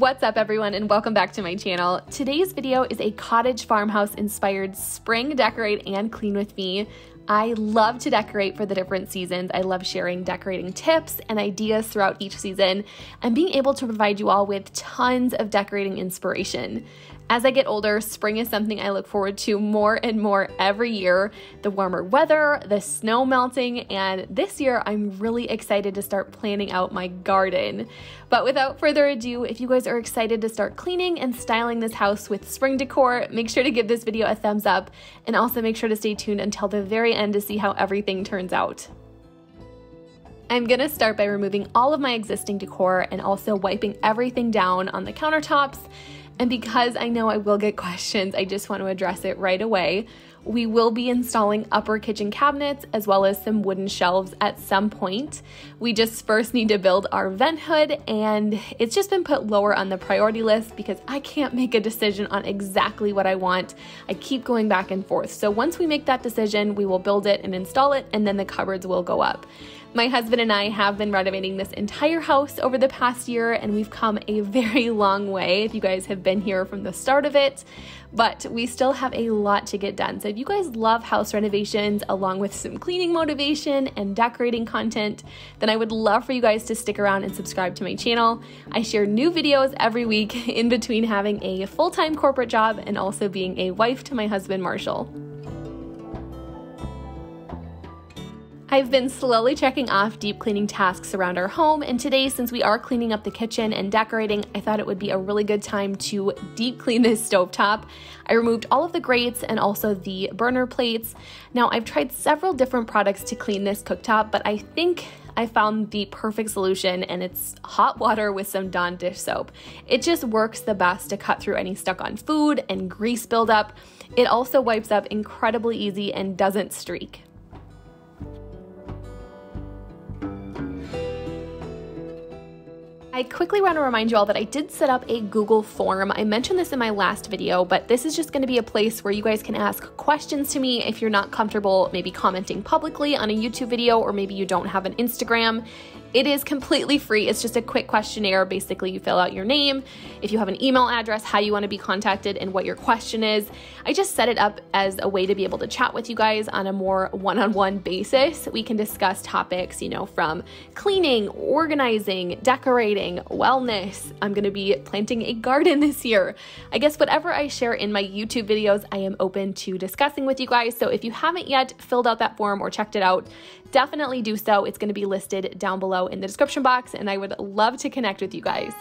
What's up everyone and welcome back to my channel. Today's video is a cottage farmhouse inspired spring decorate and clean with me. I love to decorate for the different seasons. I love sharing decorating tips and ideas throughout each season and being able to provide you all with tons of decorating inspiration. As I get older, spring is something I look forward to more and more every year. The warmer weather, the snow melting, and this year I'm really excited to start planning out my garden. But without further ado, if you guys are excited to start cleaning and styling this house with spring decor, make sure to give this video a thumbs up and also make sure to stay tuned until the very end to see how everything turns out. I'm gonna start by removing all of my existing decor and also wiping everything down on the countertops. And because I know I will get questions, I just want to address it right away. We will be installing upper kitchen cabinets as well as some wooden shelves at some point. We just first need to build our vent hood, and it's just been put lower on the priority list because I can't make a decision on exactly what I want. I keep going back and forth. So once we make that decision, we will build it and install it, and then the cupboards will go up. My husband and I have been renovating this entire house over the past year, and we've come a very long way if you guys have been here from the start of it, but we still have a lot to get done. So if you guys love house renovations along with some cleaning motivation and decorating content, then I would love for you guys to stick around and subscribe to my channel. I share new videos every week in between having a full-time corporate job and also being a wife to my husband, Marshall. I've been slowly checking off deep cleaning tasks around our home, and today, since we are cleaning up the kitchen and decorating, I thought it would be a really good time to deep clean this stovetop. I removed all of the grates and also the burner plates. Now, I've tried several different products to clean this cooktop, but I think I found the perfect solution, and it's hot water with some Dawn dish soap. It just works the best to cut through any stuck on food and grease buildup. It also wipes up incredibly easy and doesn't streak. I quickly want to remind you all that I did set up a Google form. I mentioned this in my last video, but this is just going to be a place where you guys can ask questions to me if you're not comfortable maybe commenting publicly on a YouTube video, or maybe you don't have an Instagram. It is completely free. It's just a quick questionnaire. Basically, you fill out your name, if you have an email address, how you want to be contacted, and what your question is. I just set it up as a way to be able to chat with you guys on a more one-on-one basis. We can discuss topics, from cleaning, organizing, decorating, wellness. I'm going to be planting a garden this year. I guess whatever I share in my YouTube videos, I am open to discussing with you guys. So if you haven't yet filled out that form or checked it out, definitely do so. It's going to be listed down below in the description box, and I would love to connect with you guys.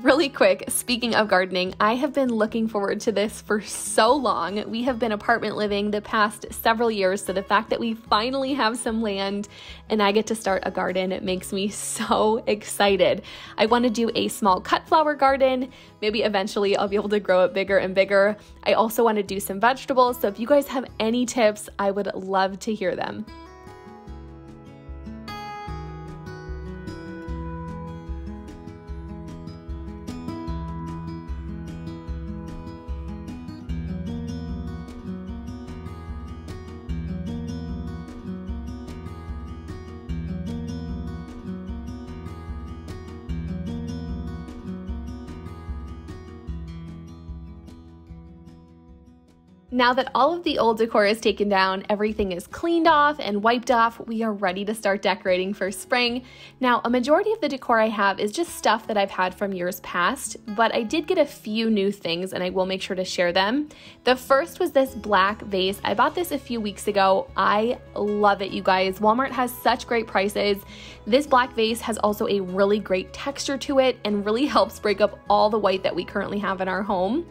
Really quick, speaking of gardening, I have been looking forward to this for so long. We have been apartment living the past several years, so the fact that we finally have some land and I get to start a garden, it makes me so excited. I want to do a small cut flower garden. Maybe eventually I'll be able to grow it bigger and bigger. I also want to do some vegetables, so if you guys have any tips, I would love to hear them. Now that all of the old decor is taken down, everything is cleaned off and wiped off, we are ready to start decorating for spring. Now, a majority of the decor I have is just stuff that I've had from years past, but I did get a few new things and I will make sure to share them. The first was this black vase. I bought this a few weeks ago. I love it, you guys. Walmart has such great prices. This black vase has also a really great texture to it and really helps break up all the white that we currently have in our home.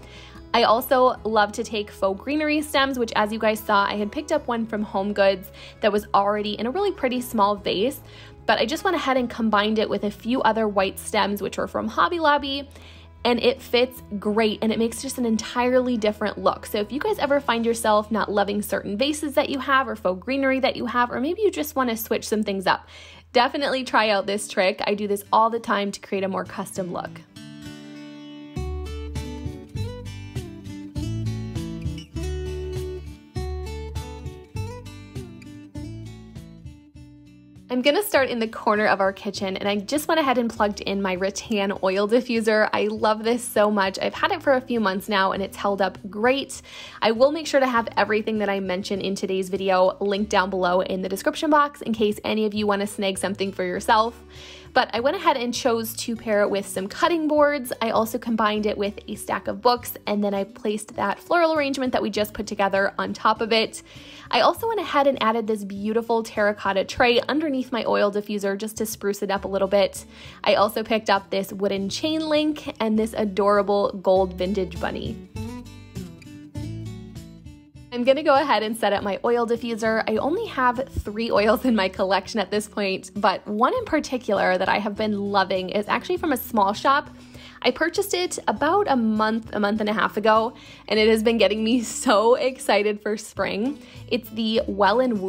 I also love to take faux greenery stems, which, as you guys saw, I had picked up one from Home Goods that was already in a really pretty small vase, but I just went ahead and combined it with a few other white stems, which were from Hobby Lobby, and it fits great and it makes just an entirely different look. So if you guys ever find yourself not loving certain vases that you have or faux greenery that you have, or maybe you just want to switch some things up, definitely try out this trick. I do this all the time to create a more custom look. I'm gonna start in the corner of our kitchen, and I just went ahead and plugged in my rattan oil diffuser. I love this so much. I've had it for a few months now and it's held up great. I will make sure to have everything that I mention in today's video linked down below in the description box in case any of you want to snag something for yourself. But I went ahead and chose to pair it with some cutting boards. I also combined it with a stack of books, and then I placed that floral arrangement that we just put together on top of it. I also went ahead and added this beautiful terracotta tray underneath my oil diffuser just to spruce it up a little bit. I also picked up this wooden chain link and this adorable gold vintage bunny. I'm gonna go ahead and set up my oil diffuser. I only have 3 oils in my collection at this point, but one in particular that I have been loving is actually from a small shop. I purchased it about a month and a half ago, and it has been getting me so excited for spring. It's the Well and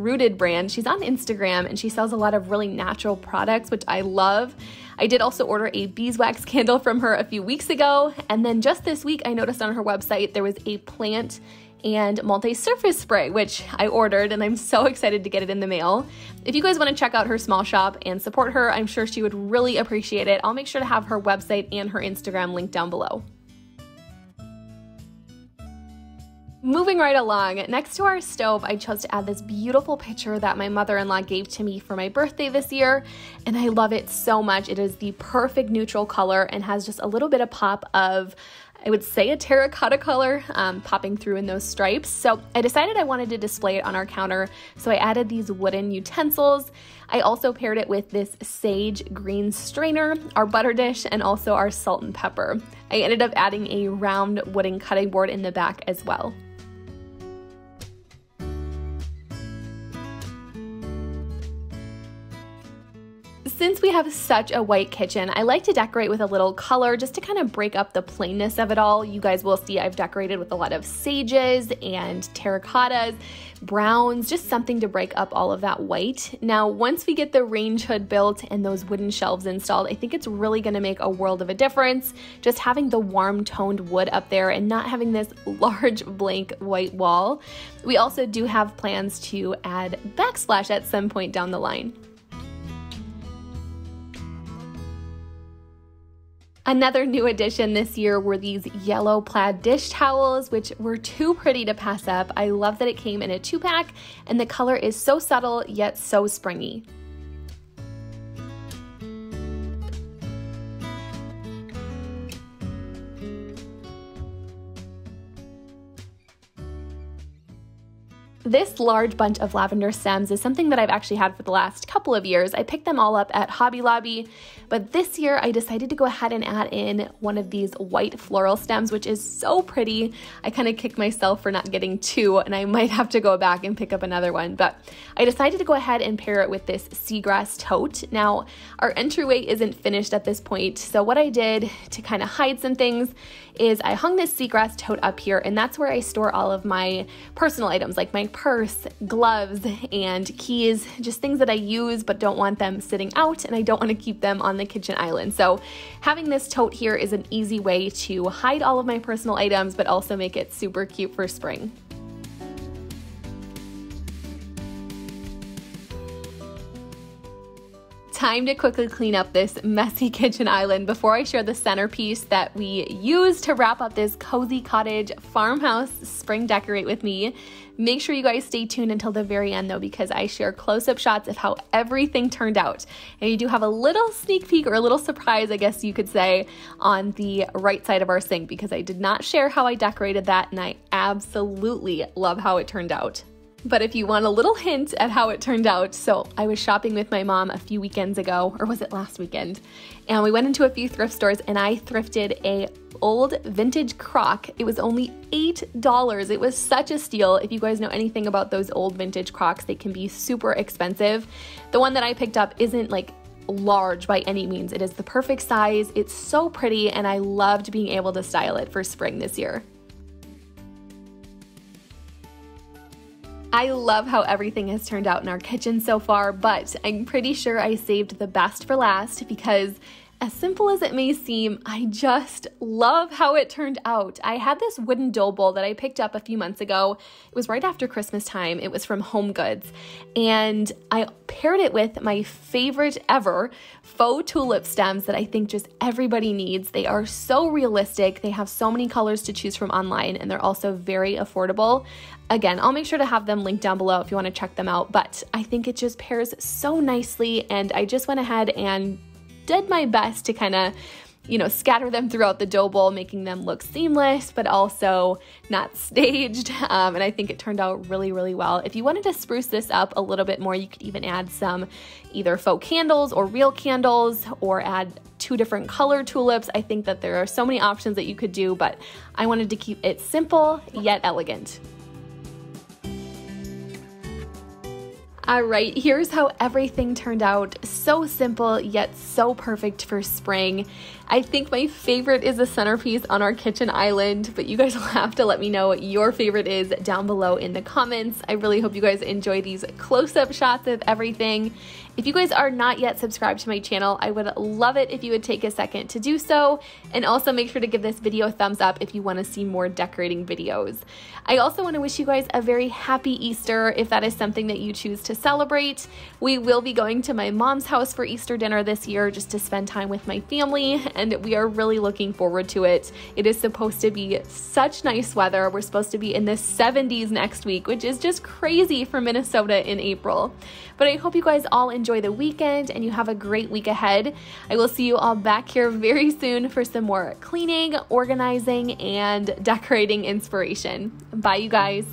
Rooted brand. She's on Instagram and she sells a lot of really natural products, which I love. I did also order a beeswax candle from her a few weeks ago, and then just this week I noticed on her website there was a plant and multi-surface spray, which I ordered, and I'm so excited to get it in the mail. If you guys want to check out her small shop and support her, I'm sure she would really appreciate it. I'll make sure to have her website and her Instagram linked down below. Moving right along, next to our stove, I chose to add this beautiful picture that my mother-in-law gave to me for my birthday this year, and I love it so much. It is the perfect neutral color and has just a little bit of pop of, I would say, a terracotta color popping through in those stripes. So I decided I wanted to display it on our counter, so I added these wooden utensils. I also paired it with this sage green strainer, our butter dish, and also our salt and pepper. I ended up adding a round wooden cutting board in the back as well. Since we have such a white kitchen, I like to decorate with a little color just to kind of break up the plainness of it all. You guys will see I've decorated with a lot of sages and terracottas, browns, just something to break up all of that white. Now, once we get the range hood built and those wooden shelves installed, I think it's really going to make a world of a difference. Just having the warm toned wood up there and not having this large blank white wall. We also do have plans to add backsplash at some point down the line. Another new addition this year were these yellow plaid dish towels, which were too pretty to pass up. I love that it came in a 2-pack and the color is so subtle yet so springy. This large bunch of lavender stems is something that I've actually had for the last couple of years. I picked them all up at Hobby Lobby, but this year I decided to go ahead and add in one of these white floral stems, which is so pretty. I kind of kicked myself for not getting 2, and I might have to go back and pick up another one, but I decided to go ahead and pair it with this seagrass tote. Now, our entryway isn't finished at this point, so what I did to kind of hide some things is I hung this seagrass tote up here, and that's where I store all of my personal items, like my purse, gloves, and keys, just things that I use but don't want them sitting out, and I don't want to keep them on the kitchen island. So having this tote here is an easy way to hide all of my personal items but also make it super cute for spring. Time to quickly clean up this messy kitchen island before I share the centerpiece that we used to wrap up this cozy cottage farmhouse spring decorate with me. Make sure you guys stay tuned until the very end though, because I share close-up shots of how everything turned out. And you do have a little sneak peek or a little surprise, I guess you could say, on the right side of our sink, because I did not share how I decorated that and I absolutely love how it turned out. But if you want a little hint at how it turned out, so I was shopping with my mom a few weekends ago, or was it last weekend? And we went into a few thrift stores and I thrifted a old vintage crock. It was only $8. It was such a steal. If you guys know anything about those old vintage crocks, they can be super expensive. The one that I picked up isn't like large by any means. It is the perfect size. It's so pretty and I loved being able to style it for spring this year. I love how everything has turned out in our kitchen so far, but I'm pretty sure I saved the best for last because As simple as it may seem, I just love how it turned out. I had this wooden dough bowl that I picked up a few months ago. It was right after Christmas time. It was from Home Goods, and I paired it with my favorite ever faux tulip stems that I think just everybody needs. They are so realistic. They have so many colors to choose from online, and they're also very affordable. Again, I'll make sure to have them linked down below if you want to check them out, but I think it just pairs so nicely, and I just went ahead and did my best to kind of, scatter them throughout the dough bowl, making them look seamless, but also not staged. And I think it turned out really, really well. If you wanted to spruce this up a little bit more, you could even add some either faux candles or real candles, or add 2 different color tulips. I think that there are so many options that you could do, but I wanted to keep it simple yet elegant. All right, here's how everything turned out. So simple, yet so perfect for spring. I think my favorite is the centerpiece on our kitchen island, but you guys will have to let me know what your favorite is down below in the comments. I really hope you guys enjoy these close-up shots of everything. If you guys are not yet subscribed to my channel, I would love it if you would take a second to do so, and also make sure to give this video a thumbs up if you want to see more decorating videos. I also want to wish you guys a very happy Easter if that is something that you choose to celebrate. We will be going to my mom's house for Easter dinner this year just to spend time with my family, and we are really looking forward to it. It is supposed to be such nice weather. We're supposed to be in the 70s next week, which is just crazy for Minnesota in April. But I hope you guys all enjoy the weekend and you have a great week ahead. I will see you all back here very soon for some more cleaning, organizing, and decorating inspiration. Bye, you guys.